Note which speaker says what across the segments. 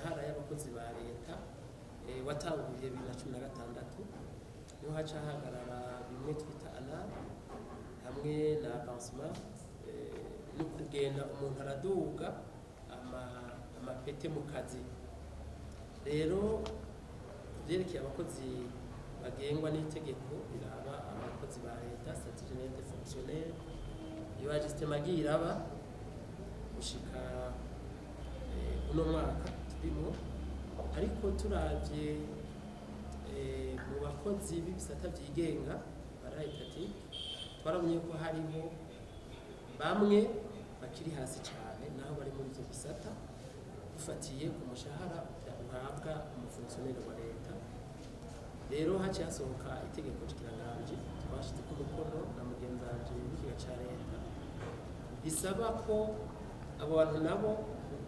Speaker 1: imishahara y'abakozi ba leta watanguye 2016 niho haca hagarara bimwe twita ANAR hamwe na avancement no kugenda umuntu araduga amapete mu kazi. Rero kuvyerekeye abakozi bagengwa n'itegeko biraba abakozi ba leta statut général des fonctionnaires iyo ajustement giraba gushika uno mwaka turimo, ariko turavye mu bakozi b'ibisata vyigenga barahitati twarabonye ko harimo bamwe bakiri hasi cyane naho bari muri ivyo bisata dufatiye ku mushahara uhabwa umufonctionnaire wa leta. Rero haciye hasohoka itegeko ry'ikiranganje twashize ku mukono na mugenzanje w'ikiga ca leta bisaba ko abo bantu nabo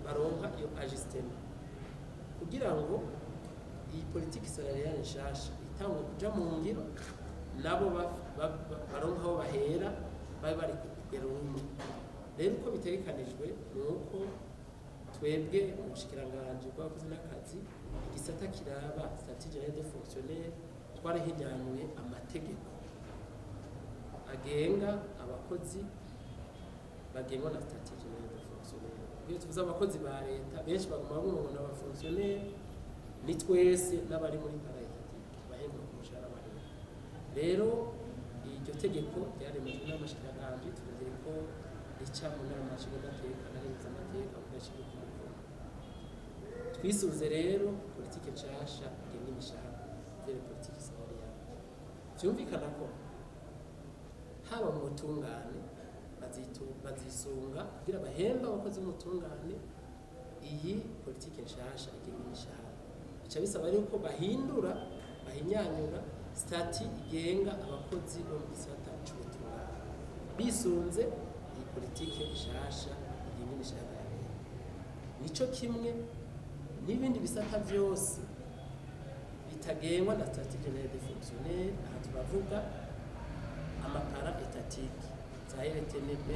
Speaker 1: baronka iyo ajustement kugira ngo iyi politique salariale nshasha itangwe kuja mu ngiro nabo baronka aho bahera babe bari kugera rumwe. Rero uko bitegekanijwe nuko twebwe mu bushikiranganje bw'abakozi n'akazi igisata kiraba statut général des fonctionnaires twarahinyanyuye amategeko agenga abakozi bagengwa na statut général des fonctionnaires. Iyo tuvuze abakozi ba leta benshi baguma bumubona aba fonctionnaire ni twese n'abari muri paritative bahembwa ku mushahara wa leta. Rero iryo tegeko ryaremejwe n'amashikiranganje tuvuze ko rica mu nama nshingamateka n'abahinza amateka ugashyira ku mukono. Twisubize rero politike nshasha igenga imishahara vere politike salariale. Vyumvikana ko haba mu butungane bazisunga kugira bahemba abakozi b'ubutungane iyi politike nshasha igenga imishahara. Bica bisaba rero ko bahinyanyura stati igenga abakozi bo mu gisata c'ubutungane bisunze iyi politike nshasha igenga imishahara ya leta. Nico kimwe n'ibindi bisata vyose bitagengwa na statut général des fonctionnaires. Aha turavuga amapara étatique za RTNB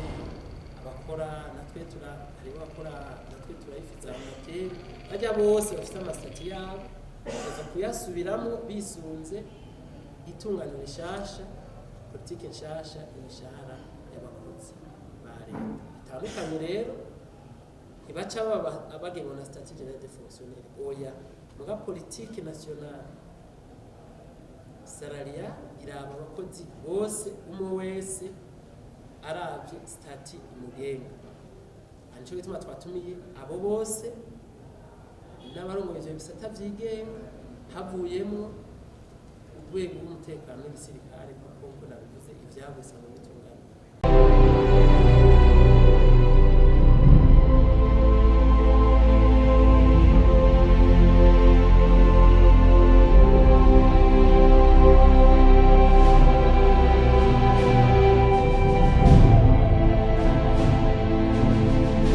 Speaker 1: abakora natwe turayifiza amateri bajya bose bafite amasitati yabo baza kuyasubiramo bisunze itunganya rishasha politike nshasha imishahara y'abakozi ba leta bitandukanye. Rero ntibaca abagengwa na statut général des fonctionnaires oya muga politique nationale salariale iraba abakozi bose umwe wese aravye stati imugenga. Anico gituma twatumiye abo bose n'abarongoye ivyo bisata vyigenga havuyemo urwego rw'umutekano w'igisirikare kuko nabivuze ivyabo bisanzwe